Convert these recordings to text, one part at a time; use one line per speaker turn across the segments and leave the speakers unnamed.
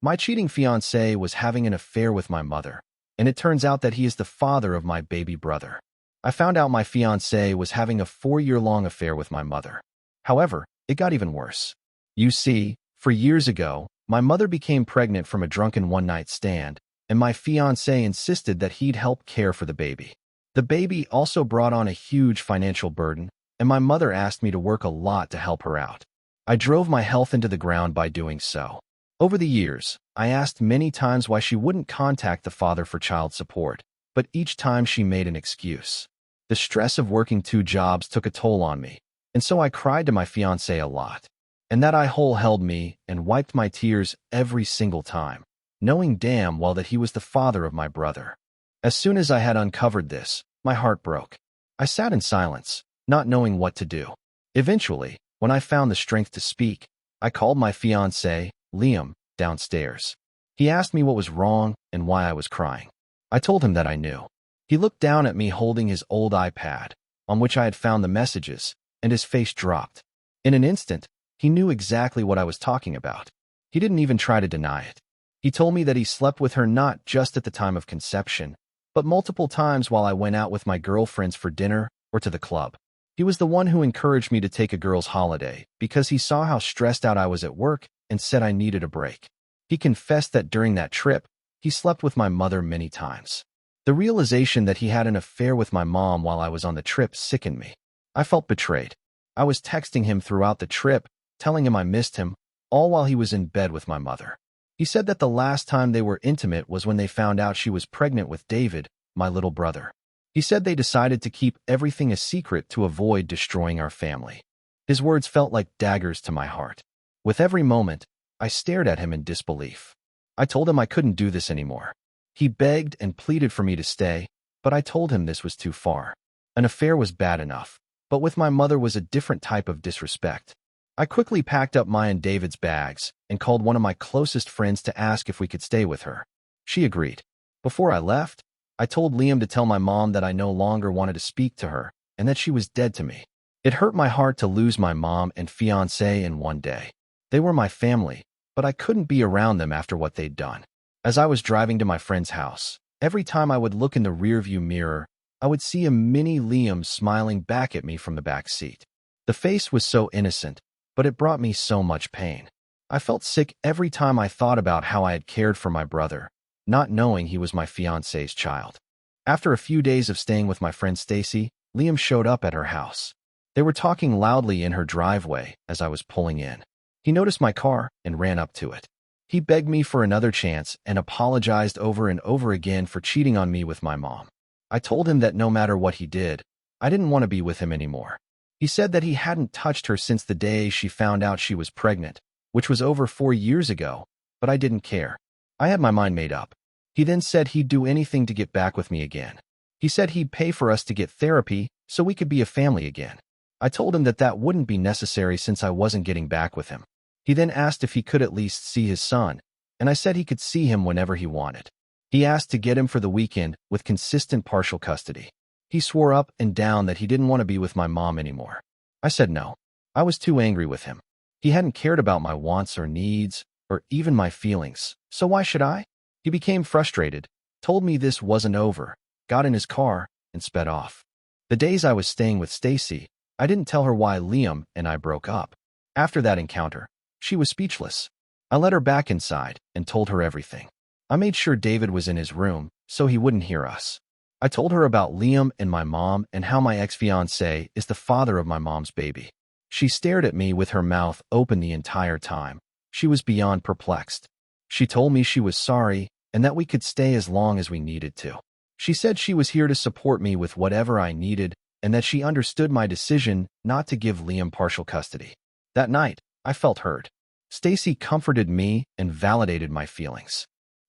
My cheating fiancé was having an affair with my mother, and it turns out that he is the father of my baby brother. I found out my fiancé was having a 4-year-long affair with my mother. However, it got even worse. You see, for years ago, my mother became pregnant from a drunken one-night stand, and my fiancé insisted that he'd help care for the baby. The baby also brought on a huge financial burden, and my mother asked me to work a lot to help her out. I drove my health into the ground by doing so. Over the years, I asked many times why she wouldn't contact the father for child support, but each time she made an excuse. The stress of working 2 jobs took a toll on me, and so I cried to my fiancé a lot. And that eye hole held me and wiped my tears every single time, knowing damn well that he was the father of my brother. As soon as I had uncovered this, my heart broke. I sat in silence, not knowing what to do. Eventually, when I found the strength to speak, I called my fiancé, Liam, downstairs. He asked me what was wrong and why I was crying. I told him that I knew. He looked down at me holding his old iPad, on which I had found the messages, and his face dropped. In an instant, he knew exactly what I was talking about. He didn't even try to deny it. He told me that he slept with her not just at the time of conception, but multiple times while I went out with my girlfriends for dinner or to the club. He was the one who encouraged me to take a girl's holiday because he saw how stressed out I was at work and said I needed a break. He confessed that during that trip, he slept with my mother many times. The realization that he had an affair with my mom while I was on the trip sickened me. I felt betrayed. I was texting him throughout the trip, telling him I missed him, all while he was in bed with my mother. He said that the last time they were intimate was when they found out she was pregnant with David, my little brother. He said they decided to keep everything a secret to avoid destroying our family. His words felt like daggers to my heart. With every moment, I stared at him in disbelief. I told him I couldn't do this anymore. He begged and pleaded for me to stay, but I told him this was too far. An affair was bad enough, but with my mother was a different type of disrespect. I quickly packed up my and David's bags and called one of my closest friends to ask if we could stay with her. She agreed. Before I left, I told Liam to tell my mom that I no longer wanted to speak to her and that she was dead to me. It hurt my heart to lose my mom and fiancé in one day. They were my family, but I couldn't be around them after what they'd done. As I was driving to my friend's house, every time I would look in the rearview mirror, I would see a mini Liam smiling back at me from the back seat. The face was so innocent, but it brought me so much pain. I felt sick every time I thought about how I had cared for my brother, not knowing he was my fiancé's child. After a few days of staying with my friend Stacy, Liam showed up at her house. They were talking loudly in her driveway as I was pulling in. He noticed my car and ran up to it. He begged me for another chance and apologized over and over again for cheating on me with my mom. I told him that no matter what he did, I didn't want to be with him anymore. He said that he hadn't touched her since the day she found out she was pregnant, which was over 4 years ago, but I didn't care. I had my mind made up. He then said he'd do anything to get back with me again. He said he'd pay for us to get therapy so we could be a family again. I told him that that wouldn't be necessary since I wasn't getting back with him. He then asked if he could at least see his son, and I said he could see him whenever he wanted. He asked to get him for the weekend with consistent partial custody. He swore up and down that he didn't want to be with my mom anymore. I said no. I was too angry with him. He hadn't cared about my wants or needs, or even my feelings, so why should I? He became frustrated, told me this wasn't over, got in his car, and sped off. The days I was staying with Stacy, I didn't tell her why Liam and I broke up. After that encounter, she was speechless. I let her back inside and told her everything. I made sure David was in his room so he wouldn't hear us. I told her about Liam and my mom and how my ex-fiancé is the father of my mom's baby. She stared at me with her mouth open the entire time. She was beyond perplexed. She told me she was sorry and that we could stay as long as we needed to. She said she was here to support me with whatever I needed and that she understood my decision not to give Liam partial custody. That night, I felt heard. Stacy comforted me and validated my feelings.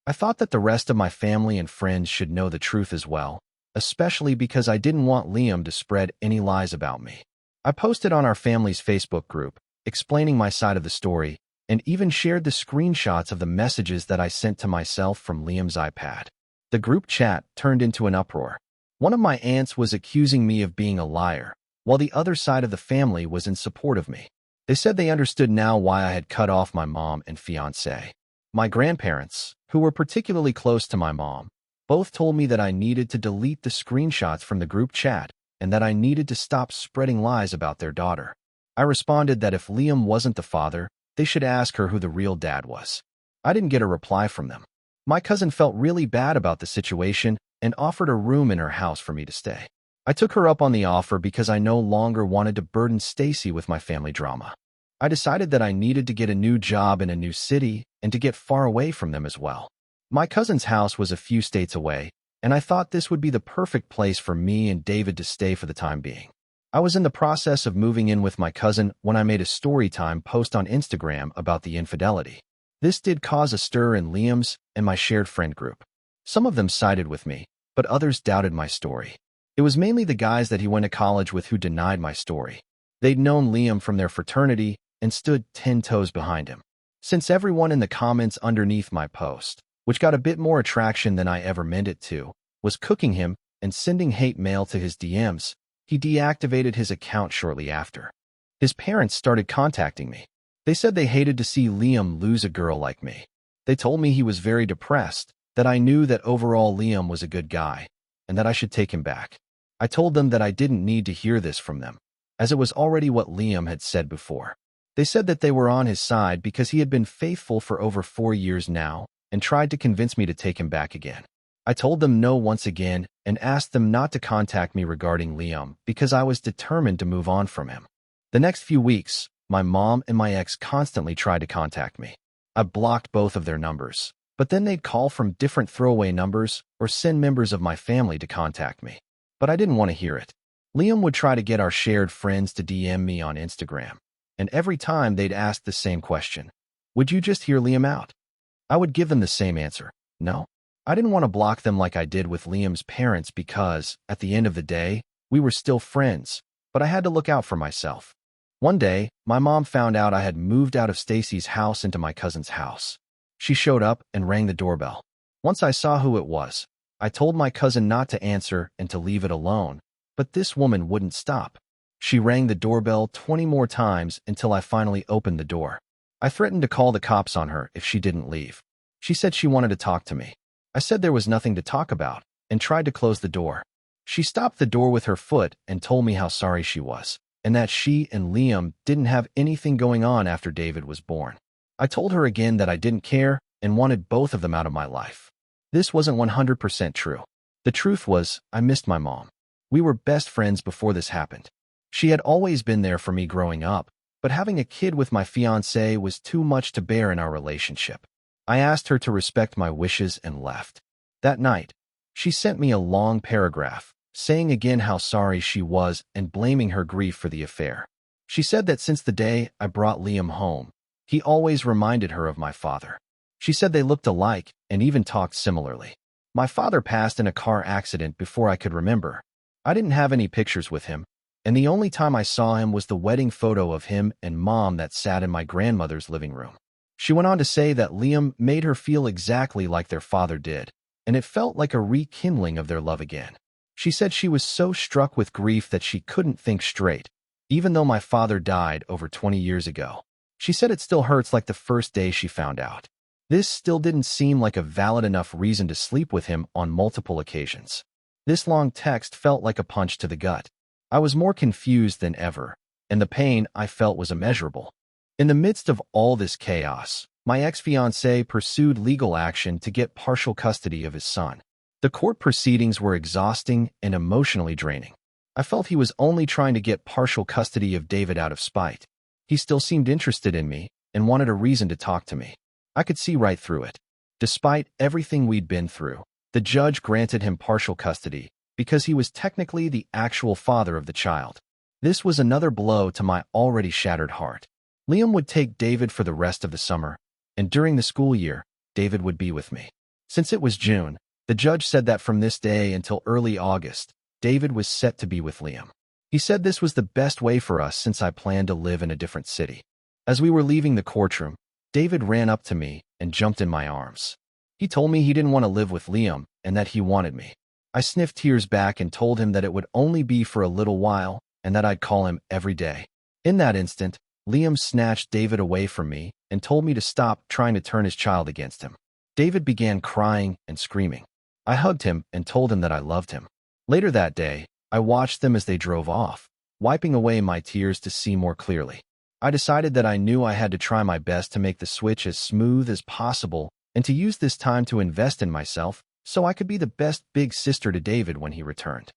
I thought that the rest of my family and friends should know the truth as well, especially because I didn't want Liam to spread any lies about me. I posted on our family's Facebook group, explaining my side of the story, and even shared the screenshots of the messages that I sent to myself from Liam's iPad. The group chat turned into an uproar. One of my aunts was accusing me of being a liar, while the other side of the family was in support of me. They said they understood now why I had cut off my mom and fiancé. My grandparents, who were particularly close to my mom, both told me that I needed to delete the screenshots from the group chat and that I needed to stop spreading lies about their daughter. I responded that if Liam wasn't the father, they should ask her who the real dad was. I didn't get a reply from them. My cousin felt really bad about the situation and offered a room in her house for me to stay. I took her up on the offer because I no longer wanted to burden Stacy with my family drama. I decided that I needed to get a new job in a new city and to get far away from them as well. My cousin's house was a few states away, and I thought this would be the perfect place for me and David to stay for the time being. I was in the process of moving in with my cousin when I made a storytime post on Instagram about the infidelity. This did cause a stir in Liam's and my shared friend group. Some of them sided with me, but others doubted my story. It was mainly the guys that he went to college with who denied my story. They'd known Liam from their fraternity and stood 10 toes behind him. Since everyone in the comments underneath my post, which got a bit more attraction than I ever meant it to, was cooking him and sending hate mail to his DMs, he deactivated his account shortly after. His parents started contacting me. They said they hated to see Liam lose a girl like me. They told me he was very depressed, that I knew that overall Liam was a good guy, and that I should take him back. I told them that I didn't need to hear this from them, as it was already what Liam had said before. They said that they were on his side because he had been faithful for over 4 years now and tried to convince me to take him back again. I told them no once again and asked them not to contact me regarding Liam because I was determined to move on from him. The next few weeks, my mom and my ex constantly tried to contact me. I blocked both of their numbers, but then they'd call from different throwaway numbers or send members of my family to contact me. But I didn't want to hear it. Liam would try to get our shared friends to DM me on Instagram, and every time they'd ask the same question: would you just hear Liam out? I would give them the same answer: no. I didn't want to block them like I did with Liam's parents because, at the end of the day, we were still friends, but I had to look out for myself. One day, my mom found out I had moved out of Stacy's house into my cousin's house. She showed up and rang the doorbell. Once I saw who it was, I told my cousin not to answer and to leave it alone, but this woman wouldn't stop. She rang the doorbell 20 more times until I finally opened the door. I threatened to call the cops on her if she didn't leave. She said she wanted to talk to me. I said there was nothing to talk about and tried to close the door. She stopped the door with her foot and told me how sorry she was, and that she and Liam didn't have anything going on after David was born. I told her again that I didn't care and wanted both of them out of my life. This wasn't 100% true. The truth was, I missed my mom. We were best friends before this happened. She had always been there for me growing up, but having a kid with my fiancé was too much to bear in our relationship. I asked her to respect my wishes and left. That night, she sent me a long paragraph, saying again how sorry she was and blaming her grief for the affair. She said that since the day I brought Liam home, he always reminded her of my father. She said they looked alike and even talked similarly. My father passed in a car accident before I could remember. I didn't have any pictures with him, and the only time I saw him was the wedding photo of him and Mom that sat in my grandmother's living room. She went on to say that Liam made her feel exactly like their father did, and it felt like a rekindling of their love again. She said she was so struck with grief that she couldn't think straight, even though my father died over 20 years ago. She said it still hurts like the first day she found out. This still didn't seem like a valid enough reason to sleep with him on multiple occasions. This long text felt like a punch to the gut. I was more confused than ever, and the pain I felt was immeasurable. In the midst of all this chaos, my ex-fiancé pursued legal action to get partial custody of his son. The court proceedings were exhausting and emotionally draining. I felt he was only trying to get partial custody of David out of spite. He still seemed interested in me and wanted a reason to talk to me. I could see right through it. Despite everything we'd been through, the judge granted him partial custody because he was technically the actual father of the child. This was another blow to my already shattered heart. Liam would take David for the rest of the summer, and during the school year, David would be with me. Since it was June, the judge said that from this day until early August, David was set to be with Liam. He said this was the best way for us since I planned to live in a different city. As we were leaving the courtroom, David ran up to me and jumped in my arms. He told me he didn't want to live with Liam and that he wanted me. I sniffed tears back and told him that it would only be for a little while and that I'd call him every day. In that instant, Liam snatched David away from me and told me to stop trying to turn his child against him. David began crying and screaming. I hugged him and told him that I loved him. Later that day, I watched them as they drove off, wiping away my tears to see more clearly. I decided that I knew I had to try my best to make the switch as smooth as possible and to use this time to invest in myself so I could be the best big sister to David when he returned.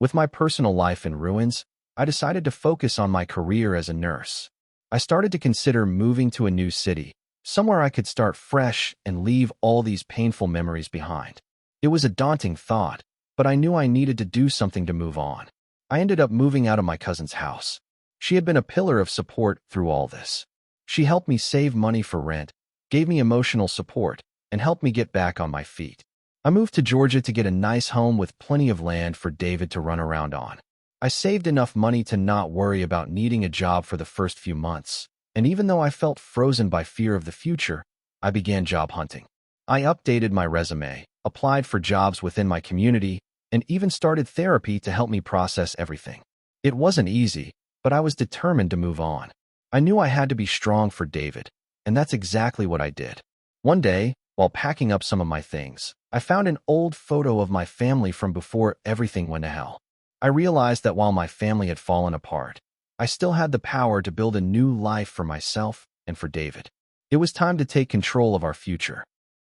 With my personal life in ruins, I decided to focus on my career as a nurse. I started to consider moving to a new city, somewhere I could start fresh and leave all these painful memories behind. It was a daunting thought, but I knew I needed to do something to move on. I ended up moving out of my cousin's house. She had been a pillar of support through all this. She helped me save money for rent, gave me emotional support, and helped me get back on my feet. I moved to Georgia to get a nice home with plenty of land for David to run around on. I saved enough money to not worry about needing a job for the first few months, and even though I felt frozen by fear of the future, I began job hunting. I updated my resume, applied for jobs within my community, and even started therapy to help me process everything. It wasn't easy, but I was determined to move on. I knew I had to be strong for David, and that's exactly what I did. One day, while packing up some of my things, I found an old photo of my family from before everything went to hell. I realized that while my family had fallen apart, I still had the power to build a new life for myself and for David. It was time to take control of our future.